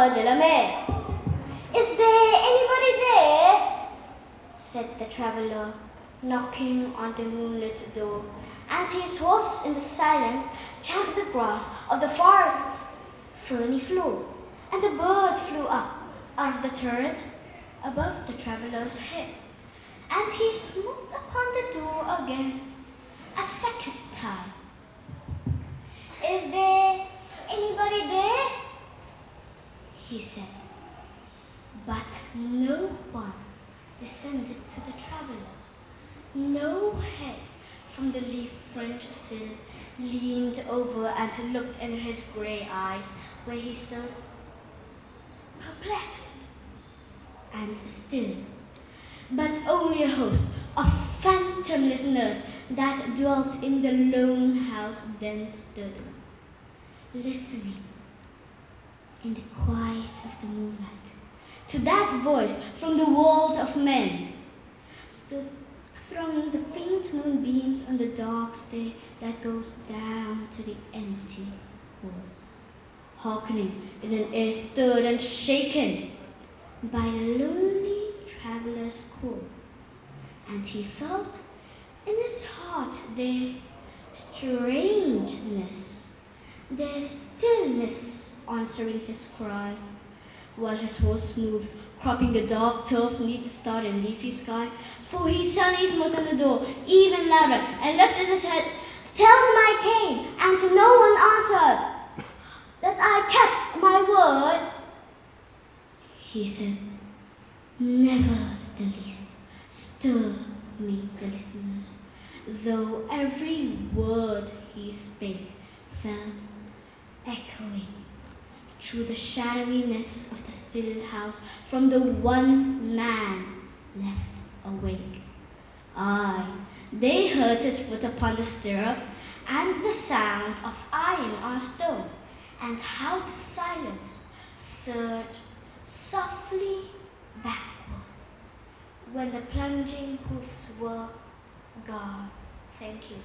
heard a lament. "Is there anybody there?" said the traveler, knocking on the moonlit door, and his horse in the silence champed the grass of the forest's ferny floor, and a bird flew up out of the turret above the traveler's head, and he smote upon the door again a second time. "Is there anybody there?" he said, but no one descended to the traveler. No head from the leaf-fringed sill leaned over and looked into his grey eyes, where he stood, perplexed and still, but only a host of phantom listeners that dwelt in the lone house then stood, listening in the quiet of the moonlight to that voice from the world of men, stood throwing the faint moonbeams on the dark stair that goes down to the empty hall, hearkening in an air stirred and shaken by the lonely traveler's call, and he felt in his heart their strangeness, their stillness answering his cry, while his horse moved, cropping the dark turf neath the starred and leafy sky. For he suddenly smote on the door even louder and lifted his head. "Tell them I came, and no one answered, that I kept my word," he said. Never the least stir me the listeners, though every word he spake fell echoing through the shadowiness of the still house from the one man left awake. Aye, they heard his foot upon the stirrup, and the sound of iron on stone, and how the silence surged softly backward when the plunging hoofs were gone. Thank you.